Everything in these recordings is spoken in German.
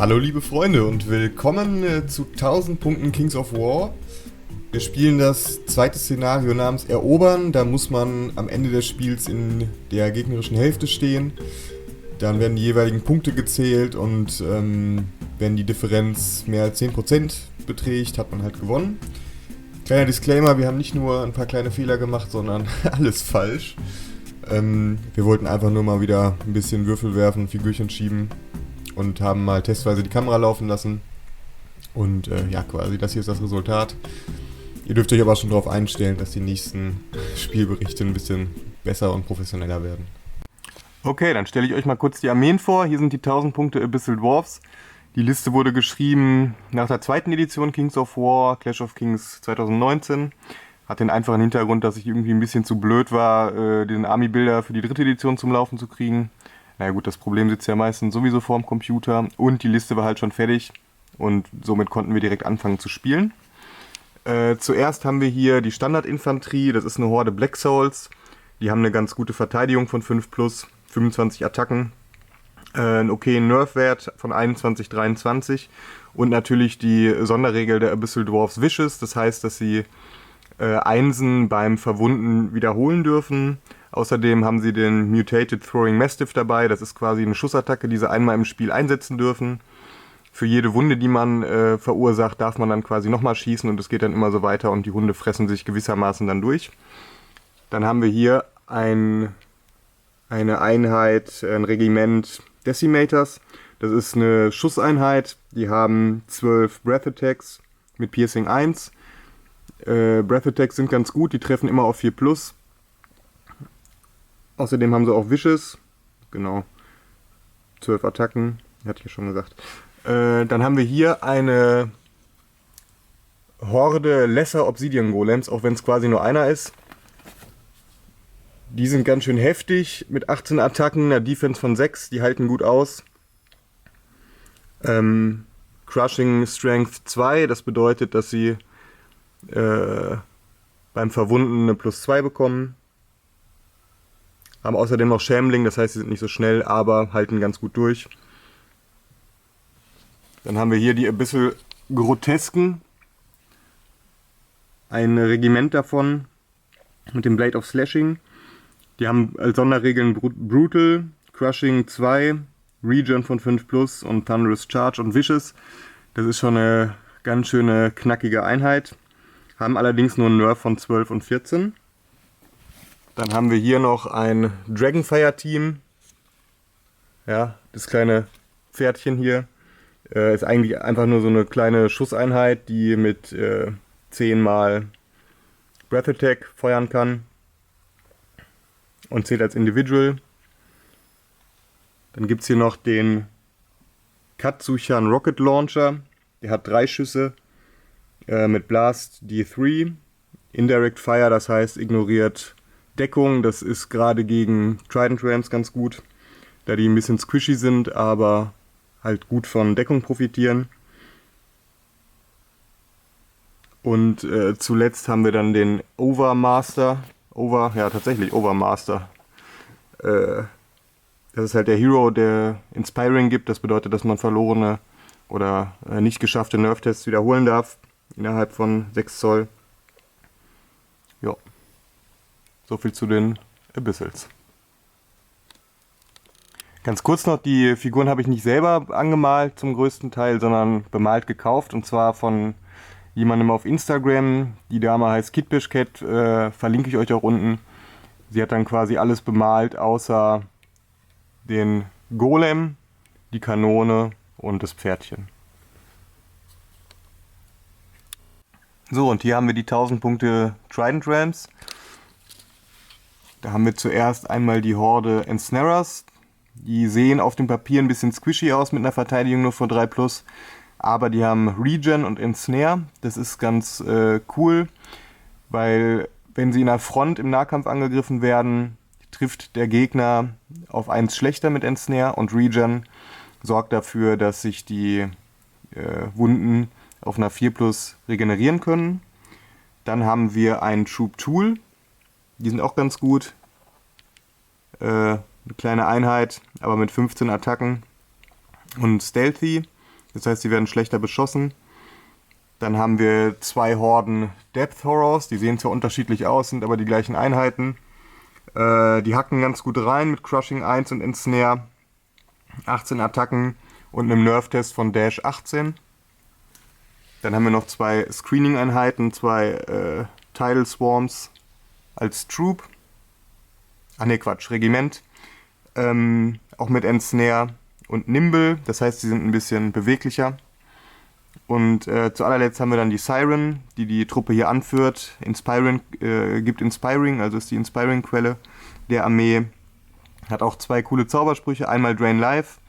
Hallo liebe Freunde und willkommen zu 1000 Punkten Kings of War. Wir spielen das zweite Szenario namens Erobern. Da muss man am Ende des Spiels in der gegnerischen Hälfte stehen. Dann werden die jeweiligen Punkte gezählt und wenn die Differenz mehr als 10% beträgt, hat man halt gewonnen. Kleiner Disclaimer, wir haben nicht nur ein paar kleine Fehler gemacht, sondern alles falsch. Wir wollten einfach nur mal wieder ein bisschen Würfel werfen, Figürchen schieben und haben mal testweise die Kamera laufen lassen. Und ja, quasi das hier ist das Resultat. Ihr dürft euch aber schon darauf einstellen, dass die nächsten Spielberichte ein bisschen besser und professioneller werden. Okay, dann stelle ich euch mal kurz die Armeen vor. Hier sind die 1000 Punkte Abyssal Dwarfs. Die Liste wurde geschrieben nach der zweiten Edition Kings of War, Clash of Kings 2019. Hat den einfachen Hintergrund, dass ich irgendwie ein bisschen zu blöd war, den Army-Builder für die dritte Edition zum Laufen zu kriegen. Naja gut, das Problem sitzt ja meistens sowieso vorm Computer. Und die Liste war halt schon fertig. Und somit konnten wir direkt anfangen zu spielen. Zuerst haben wir hier die Standardinfanterie. Das ist eine Horde Black Souls. Die haben eine ganz gute Verteidigung von 5+, 25 Attacken. Einen okayen Nerf-Wert von 21-23. Und natürlich die Sonderregel der Abyssal Dwarfs Vicious. Das heißt, dass sie Einsen beim Verwunden wiederholen dürfen. Außerdem haben sie den Mutated Throwing Mastiff dabei. Das ist quasi eine Schussattacke, die sie einmal im Spiel einsetzen dürfen. Für jede Wunde, die man verursacht, darf man dann quasi nochmal schießen und es geht dann immer so weiter und die Hunde fressen sich gewissermaßen dann durch. Dann haben wir hier eine Einheit, ein Regiment Decimators. Das ist eine Schusseinheit. Die haben 12 Breath Attacks mit Piercing 1. Breath Attacks sind ganz gut, die treffen immer auf 4+. Außerdem haben sie auch Vicious. Genau. 12 Attacken, hatte ich ja schon gesagt. Dann haben wir hier eine Horde Lesser Obsidian Golems, auch wenn es quasi nur einer ist. Die sind ganz schön heftig, mit 18 Attacken, einer Defense von 6, die halten gut aus. Crushing Strength 2, das bedeutet, dass sie beim Verwunden eine +2 bekommen. Haben außerdem noch Shambling, das heißt, sie sind nicht so schnell, aber halten ganz gut durch. Dann haben wir hier die Abyssal Grotesken. Ein Regiment davon mit dem Blade of Slashing. Die haben als Sonderregeln Brutal, Crushing 2, Regen von 5+ und Thunderous Charge und Vicious. Das ist schon eine ganz schöne knackige Einheit. Haben allerdings nur einen Nerf von 12 und 14. Dann haben wir hier noch ein Dragonfire Team. Ja, das kleine Pferdchen hier. Ist eigentlich einfach nur so eine kleine Schusseinheit, die mit 10 mal Breath Attack feuern kann. Und zählt als Individual. Dann gibt es hier noch den Katsuchan Rocket Launcher. Der hat 3 Schüsse mit Blast D3. Indirect Fire, das heißt ignoriert Deckung. Das ist gerade gegen Trident Rams ganz gut, da die ein bisschen squishy sind, aber halt gut von Deckung profitieren. Und zuletzt haben wir dann den Overmaster. Overmaster. Das ist halt der Hero, der Inspiring gibt. Das bedeutet, dass man verlorene oder nicht geschaffte Nerf-Tests wiederholen darf. Innerhalb von 6 Zoll. Ja. So viel zu den Abyssals. Ganz kurz noch, die Figuren habe ich nicht selber angemalt zum größten Teil, sondern bemalt gekauft. Und zwar von jemandem auf Instagram. Die Dame heißt KitBishCat, verlinke ich euch auch unten. Sie hat dann quasi alles bemalt, außer den Golem, die Kanone und das Pferdchen. So, und hier haben wir die 1000 Punkte Trident Rams. Da haben wir zuerst einmal die Horde Ensnarers. Die sehen auf dem Papier ein bisschen squishy aus mit einer Verteidigung nur von 3+. Aber die haben Regen und Ensnare. Das ist ganz cool, weil wenn sie in der Front im Nahkampf angegriffen werden, trifft der Gegner auf 1 schlechter mit Ensnare. Und Regen sorgt dafür, dass sich die Wunden auf einer 4+ regenerieren können. Dann haben wir ein Troop Tool. Die sind auch ganz gut. Eine kleine Einheit, aber mit 15 Attacken und Stealthy. Das heißt, sie werden schlechter beschossen. Dann haben wir 2 Horden Depth Horrors, die sehen zwar unterschiedlich aus, sind aber die gleichen Einheiten. Die hacken ganz gut rein mit Crushing 1 und Ensnare. 18 Attacken und einem Nerf-Test von Dash 18. Dann haben wir noch 2 Screening-Einheiten, 2 Tidal Swarms als Troop. Ah ne, Quatsch, Regiment. Auch mit Ensnare und Nimble, das heißt, sie sind ein bisschen beweglicher. Und zu allerletzt haben wir dann die Siren, die die Truppe hier anführt. Gibt Inspiring, also ist die Inspiring-Quelle der Armee. Hat auch 2 coole Zaubersprüche. Einmal Drain Life,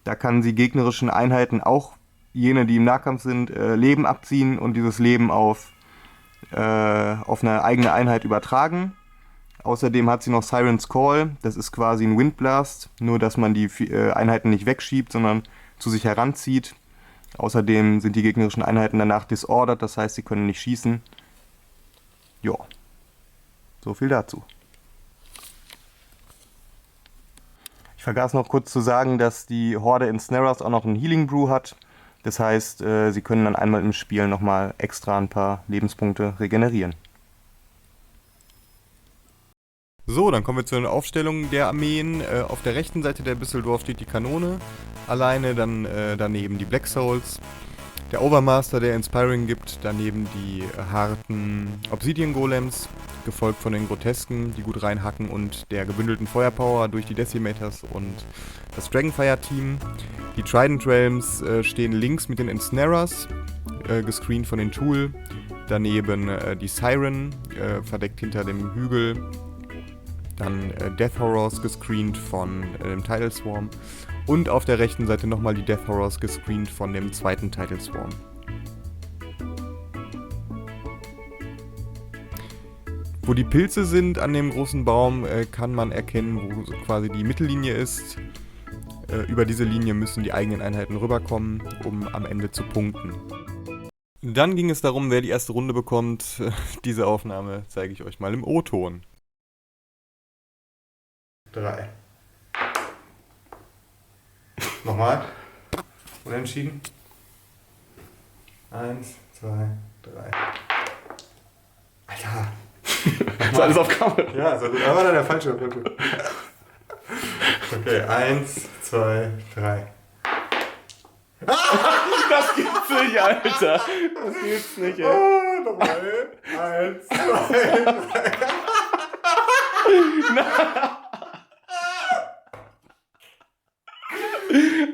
da kann sie gegnerischen Einheiten, auch jene, die im Nahkampf sind, Leben abziehen und dieses Leben auf eine eigene Einheit übertragen. Außerdem hat sie noch Siren's Call, das ist quasi ein Windblast, nur dass man die Einheiten nicht wegschiebt, sondern zu sich heranzieht. Außerdem sind die gegnerischen Einheiten danach disordered, das heißt, sie können nicht schießen. Ja, so viel dazu. Ich vergaß noch kurz zu sagen, dass die Horde Ensnarers auch noch einen Healing Brew hat. Das heißt, sie können dann einmal im Spiel nochmal extra ein paar Lebenspunkte regenerieren. So, dann kommen wir zu den Aufstellungen der Armeen. Auf der rechten Seite der Düsseldorf steht die Kanone alleine, dann daneben die Black Souls, der Overmaster, der Inspiring gibt, daneben die harten Obsidian Golems, gefolgt von den Grotesken, die gut reinhacken, und der gebündelten Feuerpower durch die Decimators und das Dragonfire Team. Die Trident Realms stehen links mit den Ensnarers, gescreent von den Tool, daneben die Siren, verdeckt hinter dem Hügel. Dann Death Horrors gescreent von dem Tidal Swarm. Und auf der rechten Seite nochmal die Death Horrors gescreent von dem zweiten Tidal Swarm. Wo die Pilze sind an dem großen Baum, kann man erkennen, wo quasi die Mittellinie ist. Über diese Linie müssen die eigenen Einheiten rüberkommen, um am Ende zu punkten. Dann ging es darum, wer die erste Runde bekommt. Diese Aufnahme zeige ich euch mal im O-Ton. 3. Nochmal. Unentschieden. 1, 2, 3. Alter. Das ist alles auf Kamera. Ja, so, da war dann der falsche. Okay, 1, 2, 3. Das gibt's nicht, Alter. Das gibt's nicht, ey. Oh, nochmal. 1, 2, 3.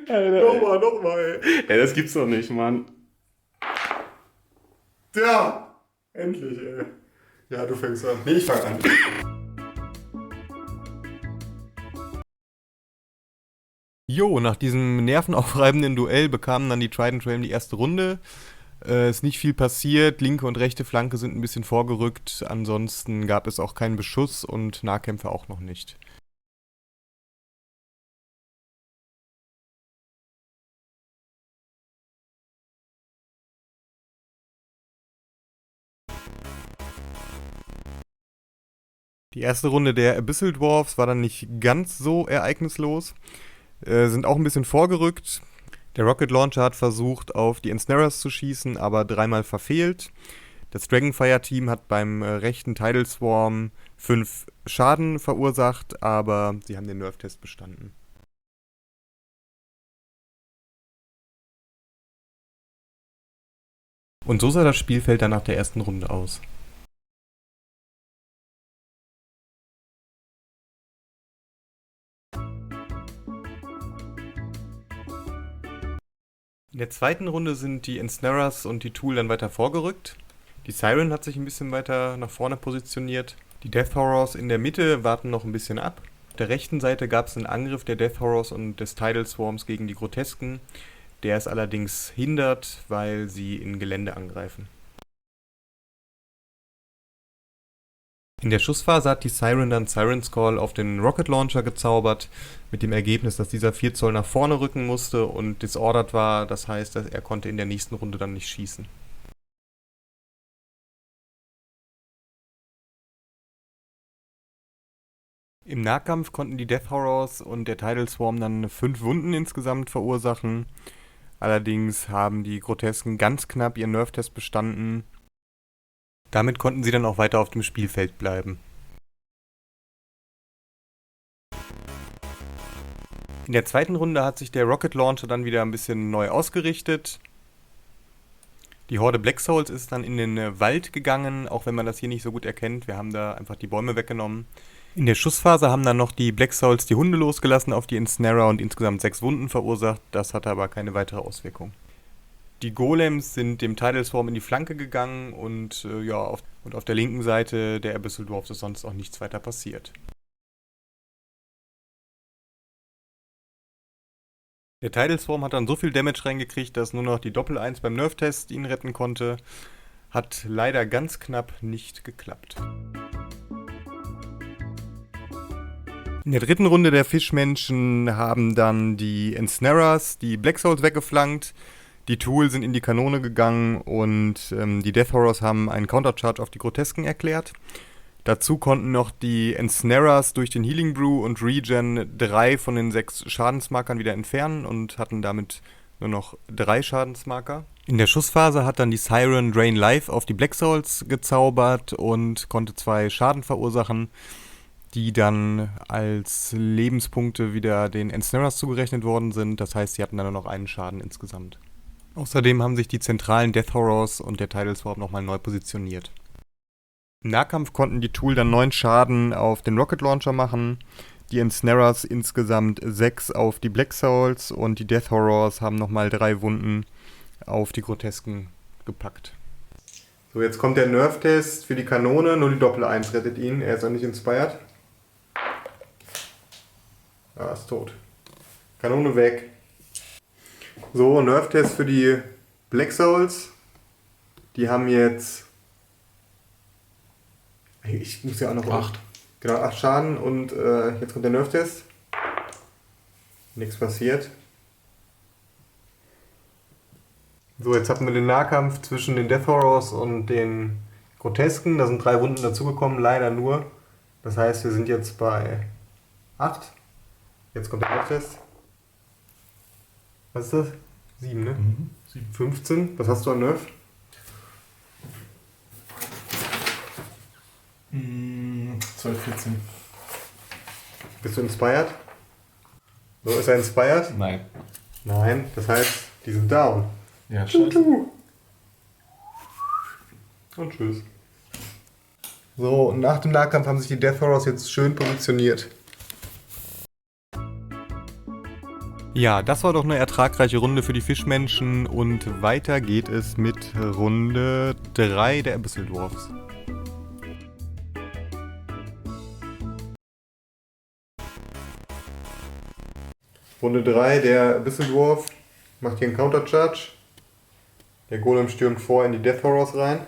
Alter, Nochmal. ey, das gibt's doch nicht, Mann. Ja, endlich, ey. Ja, du fängst an. Nee, ich fang an. Jo, nach diesem nervenaufreibenden Duell bekamen dann die Trident Realm die erste Runde. Ist nicht viel passiert, linke und rechte Flanke sind ein bisschen vorgerückt, ansonsten gab es auch keinen Beschuss und Nahkämpfe auch noch nicht. Die erste Runde der Abyssal Dwarfs war dann nicht ganz so ereignislos, sind auch ein bisschen vorgerückt. Der Rocket Launcher hat versucht, auf die Ensnarers zu schießen, aber 3-mal verfehlt. Das Dragonfire Team hat beim rechten Tidal Swarm 5 Schaden verursacht, aber sie haben den Nerf-Test bestanden. Und so sah das Spielfeld dann nach der ersten Runde aus. In der zweiten Runde sind die Ensnarers und die Tool dann weiter vorgerückt. Die Siren hat sich ein bisschen weiter nach vorne positioniert. Die Death Horrors in der Mitte warten noch ein bisschen ab. Auf der rechten Seite gab es einen Angriff der Death Horrors und des Tidal Swarms gegen die Grotesken. Der ist allerdings hindert, weil sie in Gelände angreifen. In der Schussphase hat die Siren dann Siren's Call auf den Rocket Launcher gezaubert, mit dem Ergebnis, dass dieser 4 Zoll nach vorne rücken musste und disordered war, das heißt, dass er konnte in der nächsten Runde dann nicht schießen. Im Nahkampf konnten die Death Horrors und der Tidal Swarm dann 5 Wunden insgesamt verursachen. Allerdings haben die Grotesken ganz knapp ihren Nerf-Test bestanden. Damit konnten sie dann auch weiter auf dem Spielfeld bleiben. In der zweiten Runde hat sich der Rocket Launcher dann wieder ein bisschen neu ausgerichtet. Die Horde Black Souls ist dann in den Wald gegangen, auch wenn man das hier nicht so gut erkennt. Wir haben da einfach die Bäume weggenommen. In der Schussphase haben dann noch die Black Souls die Hunde losgelassen auf die Ensnarer und insgesamt 6 Wunden verursacht. Das hatte aber keine weitere Auswirkung. Die Golems sind dem Tidal Swarm in die Flanke gegangen und auf der linken Seite der Abyssal Dwarfs ist sonst auch nichts weiter passiert. Der Tidal Swarm hat dann so viel Damage reingekriegt, dass nur noch die Doppel-1 beim Nerf-Test ihn retten konnte. Hat leider ganz knapp nicht geklappt. In der dritten Runde der Fischmenschen haben dann die Ensnarers die Black Souls weggeflankt. Die Tool sind in die Kanone gegangen und die Death Horrors haben einen Countercharge auf die Grotesken erklärt. Dazu konnten noch die Ensnarers durch den Healing Brew und Regen 3 von den 6 Schadensmarkern wieder entfernen und hatten damit nur noch 3 Schadensmarker. In der Schussphase hat dann die Siren Drain Life auf die Black Souls gezaubert und konnte 2 Schaden verursachen, die dann als Lebenspunkte wieder den Ensnarers zugerechnet worden sind. Das heißt, sie hatten dann nur noch einen Schaden insgesamt. Außerdem haben sich die zentralen Death Horrors und der Tidal Swarm nochmal neu positioniert. Im Nahkampf konnten die Tool dann 9 Schaden auf den Rocket Launcher machen, die Ensnarers insgesamt 6 auf die Black Souls und die Death Horrors haben nochmal 3 Wunden auf die Grotesken gepackt. So, jetzt kommt der Nerf-Test für die Kanone, nur die Doppel-1 rettet ihn, er ist auch nicht inspired. Ah, ist tot. Kanone weg. So, Nerf-Test für die Black Souls. Die haben jetzt... Ich muss ja auch noch 8. Genau, 8 Schaden und jetzt kommt der Nerf-Test. Nichts passiert. So, jetzt hatten wir den Nahkampf zwischen den Death Horrors und den Grotesken. Da sind 3 Wunden dazugekommen, leider nur. Das heißt, wir sind jetzt bei 8. Jetzt kommt der Nerf-Test. Was ist das? 7, ne? 7. 15. Was hast du an Nerf? 12, 14. Bist du inspired? So, ist er inspired? Nein. Nein, das heißt, die sind down. Ja, scheiße. Und tschüss. So, und nach dem Nahkampf haben sich die Death Horrors jetzt schön positioniert. Ja, das war doch eine ertragreiche Runde für die Fischmenschen und weiter geht es mit Runde 3 der Abyssal Dwarfs. Runde 3, der Abyssal Dwarf macht hier einen Countercharge. Der Golem stürmt vor in die Death Horrors rein.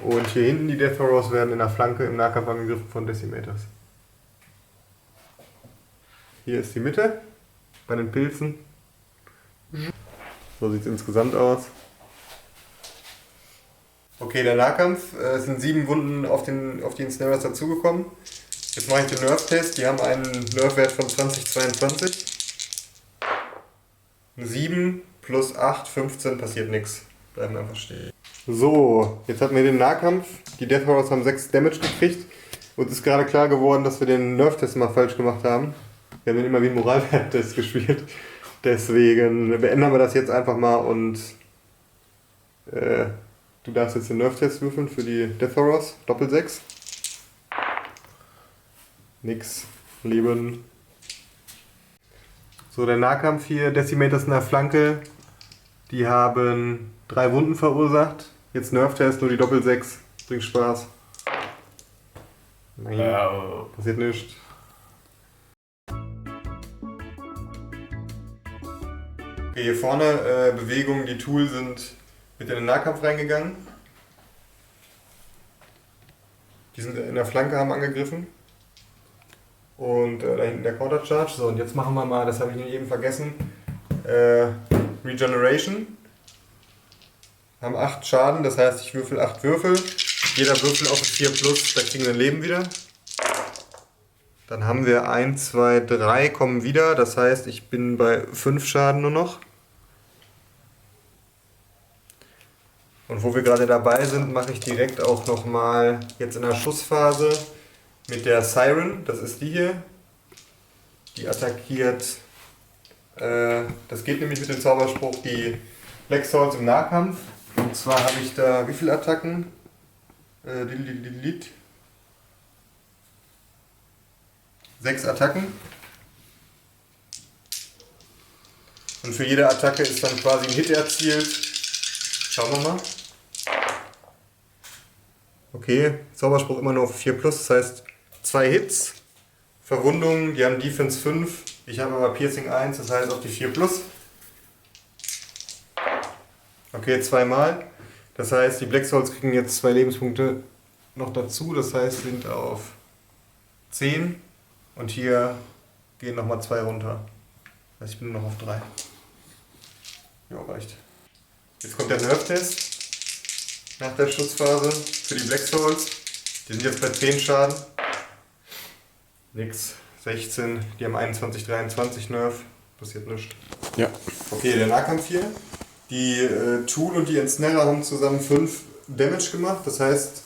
Und hier hinten die Death Horrors werden in der Flanke im Nahkampf angegriffen von Decimators. Hier ist die Mitte bei den Pilzen. So sieht es insgesamt aus. Okay, der Nahkampf. Es sind 7 Wunden auf die Ensnarers dazugekommen. Jetzt mache ich den Nerf-Test. Die haben einen Nerf-Wert von 2022. 7 plus 8, 15, passiert nichts. Bleiben einfach stehen. So, jetzt hatten wir den Nahkampf. Die Death Horrors haben 6 Damage gekriegt. Uns ist gerade klar geworden, dass wir den Nerf-Test mal falsch gemacht haben. Wir haben den immer wie einen Moralwert-Test gespielt. Deswegen beenden wir das jetzt einfach mal und du darfst jetzt den Nerf-Test würfeln für die Death Horrors. Doppel 6. Nix. Leben. So, der Nahkampf hier. Decimators in der Flanke. Die haben 3 Wunden verursacht. Jetzt Nerf-Test, nur die Doppel 6. Bringt Spaß. Nein, passiert nichts. Okay, hier vorne Bewegungen, die Tool sind mit in den Nahkampf reingegangen. Die sind in der Flanke, haben angegriffen. Und da hinten der Countercharge. So, und jetzt machen wir mal, das habe ich eben vergessen, Regeneration. Haben 8 Schaden, das heißt, ich würfel 8 Würfel. Jeder Würfel auf 4 plus, da kriegen wir ein Leben wieder. Dann haben wir 1, 2, 3 kommen wieder, das heißt, ich bin bei 5 Schaden nur noch. Und wo wir gerade dabei sind, mache ich direkt auch nochmal jetzt in der Schussphase mit der Siren. Das ist die hier. Die attackiert, das geht nämlich mit dem Zauberspruch, die Black Souls im Nahkampf. Und zwar habe ich da, wie viele Attacken? 6 Attacken. Und für jede Attacke ist dann quasi ein Hit erzielt. Schauen wir mal. Okay, Zauberspruch immer nur auf 4+, das heißt 2 Hits. Verwundungen, die haben Defense 5. Ich habe aber Piercing 1, das heißt auf die 4+. Okay, 2 Mal. Das heißt, die Black Souls kriegen jetzt 2 Lebenspunkte noch dazu. Das heißt, sind auf 10. Und hier gehen nochmal 2 runter. Das heißt, ich bin nur noch auf 3. Ja, reicht. Jetzt kommt der Nerf-Test. Nach der Schussphase für die Black Souls. Die sind jetzt bei 10 Schaden. Nix. 16. Die haben 21, 23 Nerf. Passiert nichts. Ja. Okay, der Nahkampf hier. Die Tool und die Ensnarer haben zusammen 5 Damage gemacht. Das heißt,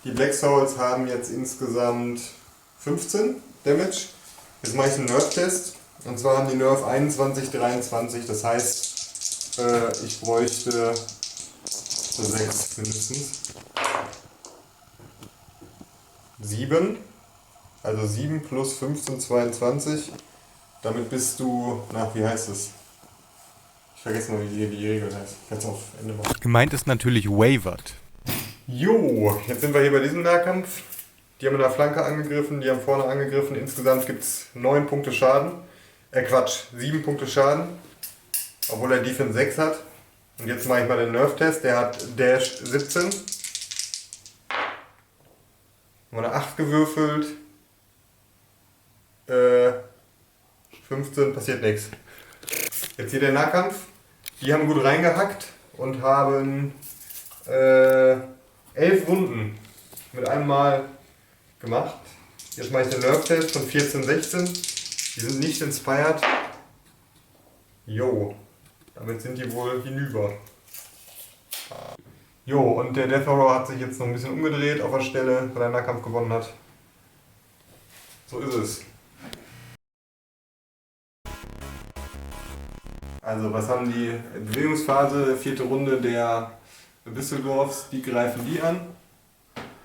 die Black Souls haben jetzt insgesamt 15 Damage. Jetzt mache ich einen Nerf-Test. Und zwar haben die Nerf 21, 23. Das heißt, ich bräuchte 6 mindestens. 7. Also 7 plus 15, 22. Damit bist du, wie heißt es? Ich vergesse mal, wie die Regel heißt. Ich werde es auf Ende machen. Gemeint ist natürlich wavered. Jo, jetzt sind wir hier bei diesem Nahkampf. Die haben in der Flanke angegriffen, die haben vorne angegriffen. Insgesamt gibt es 9 Punkte Schaden. 7 Punkte Schaden. Obwohl er Defense 6 hat. Und jetzt mache ich mal den Nerf-Test. Der hat Dash 17. Haben wir eine 8 gewürfelt. 15, passiert nichts. Jetzt hier der Nahkampf. Die haben gut reingehackt und haben 11 Wunden mit einem Mal gemacht. Jetzt mache ich den Nerf-Test von 14, 16. Die sind nicht inspired. Jo, damit sind die wohl hinüber. Jo, und der Death Horror hat sich jetzt noch ein bisschen umgedreht auf der Stelle, weil er den Nahkampf gewonnen hat. So ist es. Also, was haben die? Bewegungsphase, 4. Runde der Düsseldorfs, die greifen die an.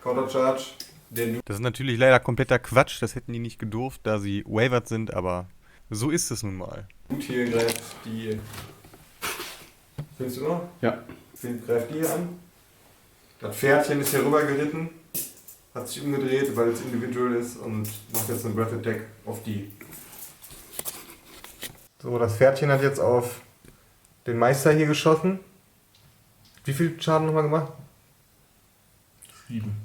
Counter Charge. Das ist natürlich leider kompletter Quatsch, das hätten die nicht gedurft, da sie wavered sind, aber so ist es nun mal. Gut, hier greift die. Findest du noch? Ja. Greift die hier an. Das Pferdchen ist hier rüber geritten, hat sich umgedreht, weil es individual ist und macht jetzt einen Breath Attack auf die. So, das Pferdchen hat jetzt auf den Meister hier geschossen. Wie viel Schaden nochmal gemacht? 7.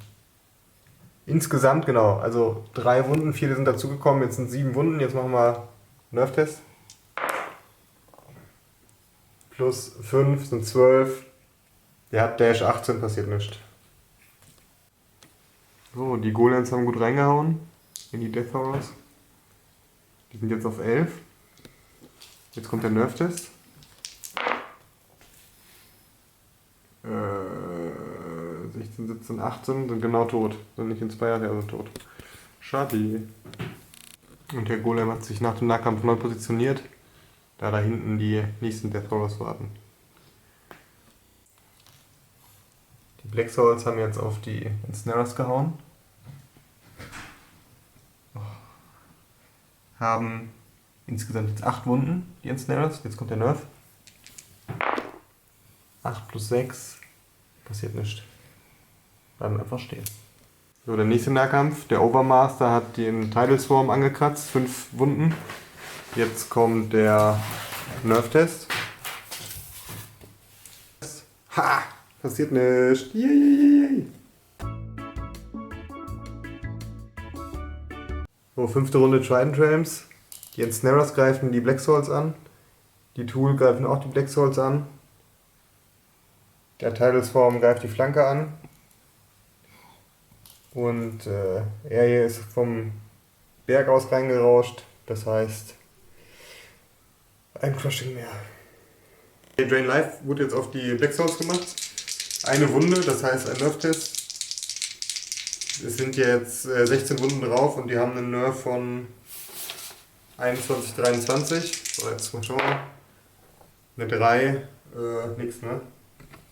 Insgesamt, genau. Also 3 Wunden, 4 sind dazugekommen, jetzt sind 7 Wunden. Jetzt machen wir Nerf-Test. Plus 5 sind 12. Der hat Dash 18, passiert nichts. So, die Golems haben gut reingehauen in die Death Horrors. Die sind jetzt auf 11. Jetzt kommt der Nerf-Test. 16, 17, 18 sind genau tot. Sind nicht inspired, ja, sind tot. Schade. Und der Golem hat sich nach dem Nahkampf neu positioniert, da hinten die nächsten Death Horrors warten. Die Black Souls haben jetzt auf die Ensnarers gehauen. Haben insgesamt jetzt 8 Wunden, die Ensnarers. Jetzt kommt der Nerf. 8 plus 6. Passiert nichts. Bleiben einfach stehen. So, der nächste Nahkampf. Der Overmaster hat den Tidal Swarm angekratzt. 5 Wunden. Jetzt kommt der Nerf-Test. Ha! Passiert nichts. Yay. So, 5. Runde Trident Realms. Die Ensnarers greifen die Black Souls an. Die Tool greifen auch die Black Souls an. Der Tidal Swarm greift die Flanke an. Und er hier ist vom Berg aus reingerauscht. Das heißt, ein Crushing mehr. Der Drain Life wurde jetzt auf die Black Souls gemacht. eine Wunde, das heißt ein Nerf-Test. Es sind jetzt 16 Wunden drauf und die haben einen Nerf von 21, 23. So, jetzt mal schauen. Eine 3, nix, ne?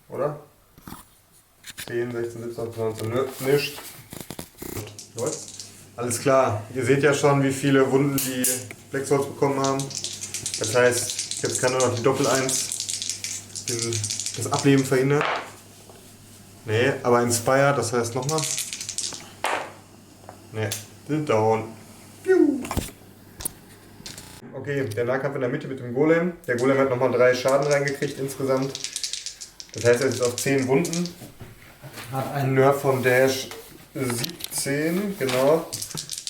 Oder? 10, 16, 17, 18, 19, nicht. Gut. Alles klar. Ihr seht ja schon, wie viele Wunden die Black Souls bekommen haben. Das heißt, jetzt kann nur noch die Doppel-1 das Ableben verhindern. Nee, aber Inspire, das heißt nochmal. Nee, sind down. Piu. Okay, der Nahkampf in der Mitte mit dem Golem. Der Golem hat nochmal 3 Schaden reingekriegt insgesamt. Das heißt, er ist auf 10 Wunden. Hat einen Nerf von Dash 17, genau.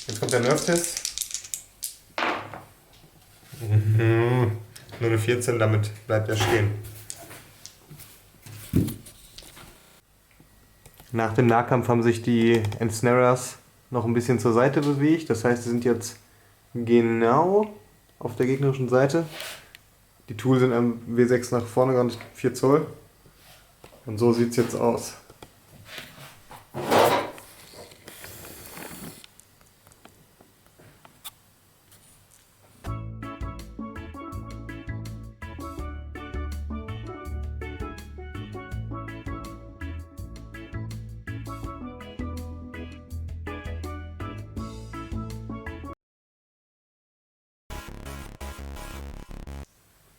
Jetzt kommt der Nerf-Test. Nur eine 14, damit bleibt er stehen. Nach dem Nahkampf haben sich die Ensnarers noch ein bisschen zur Seite bewegt. Das heißt, sie sind jetzt genau auf der gegnerischen Seite. Die Tools sind am W6 nach vorne gerannt, 4 Zoll. Und so sieht es jetzt aus.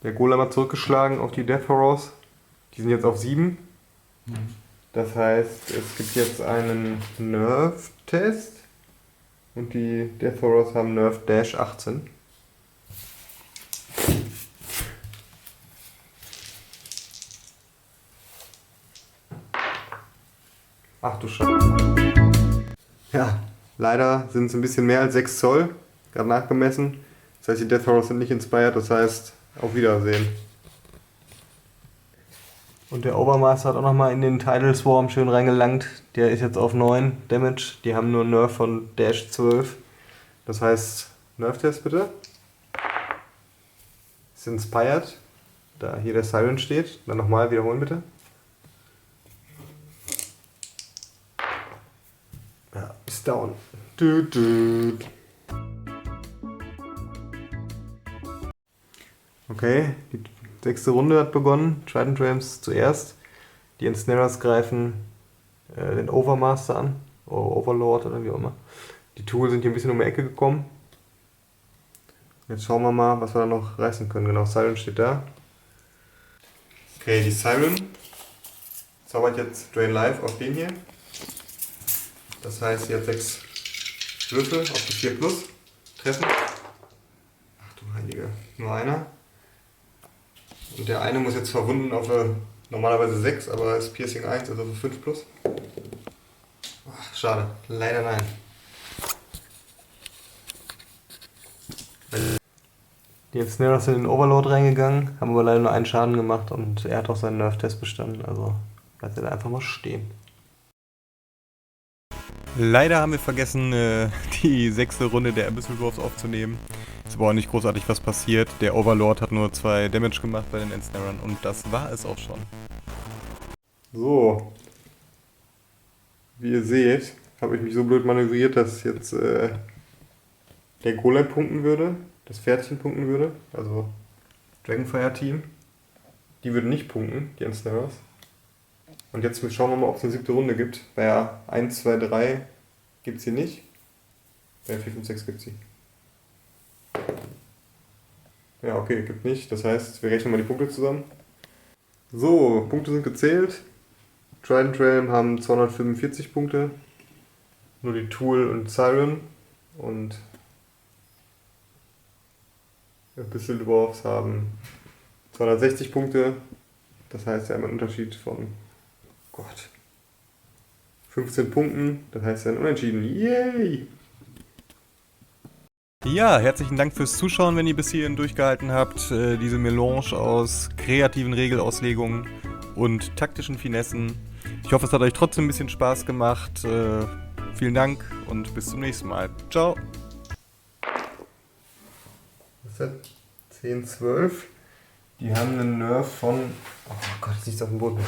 Der Golem hat zurückgeschlagen auf die Death Horrors. Die sind jetzt auf 7. Das heißt, es gibt jetzt einen Nerf-Test. Und die Death Horrors haben Nerf Dash 18. Ach du Scheiße. Ja, leider sind es ein bisschen mehr als 6 Zoll. Gerade nachgemessen. Das heißt, die Death Horrors sind nicht inspired. Das heißt, auf Wiedersehen. Und der Overmaster hat auch nochmal in den Tidal Swarm schön reingelangt. Der ist jetzt auf 9 Damage. Die haben nur einen Nerf von Dash 12. Das heißt, Nerf-Test bitte. Ist inspired. Da hier der Siren steht. Dann nochmal wiederholen bitte. Ja, ist down. Okay, die 6. Runde hat begonnen. Trident Realms zuerst. Die Ensnarers greifen den Overmaster an. Oder Overlord oder wie auch immer. Die Tools sind hier ein bisschen um die Ecke gekommen. Jetzt schauen wir mal, was wir da noch reißen können. Genau, Siren steht da. Okay, die Siren zaubert jetzt Drain Life auf den hier. Das heißt, sie hat 6 Würfel auf die 4 plus. Treffen. Ach du Heilige, nur einer. Und der eine muss jetzt verwunden auf normalerweise 6, aber ist Piercing 1, also 5 plus. Ach, schade, leider nein. Die Ensnarers sind in den Overlord reingegangen, haben aber leider nur einen Schaden gemacht und er hat auch seinen Nerf-Test bestanden, also bleibt er da einfach mal stehen. Leider haben wir vergessen, die 6. Runde der Abyssal Dwarfs aufzunehmen. Ist aber auch nicht großartig was passiert. Der Overlord hat nur 2 Damage gemacht bei den Ensnarern und das war es auch schon. So. Wie ihr seht, habe ich mich so blöd manövriert, dass jetzt der Golem punkten würde, das Pferdchen punkten würde, also Dragonfire Team. Die würden nicht punkten, die Ensnarers. Und jetzt schauen wir mal, ob es eine 7. Runde gibt. Bei 1, 2, 3 gibt es sie nicht. Bei 4, 5, 6 gibt es sie. Ja, okay, gibt nicht. Das heißt, wir rechnen mal die Punkte zusammen. So, Punkte sind gezählt. Trident Realm haben 245 Punkte. Nur die Tool und Siren. Und Abyssal Dwarfs haben 260 Punkte. Das heißt, wir haben einen Unterschied von 15 Punkten, das heißt ein Unentschieden. Yay! Ja, herzlichen Dank fürs Zuschauen, wenn ihr bis hierhin durchgehalten habt. Diese Melange aus kreativen Regelauslegungen und taktischen Finessen. Ich hoffe, es hat euch trotzdem ein bisschen Spaß gemacht. Vielen Dank und bis zum nächsten Mal. Ciao! Was ist das? 10, 12. Die haben einen Nerf von... Oh Gott, jetzt liegt es auf dem Boden.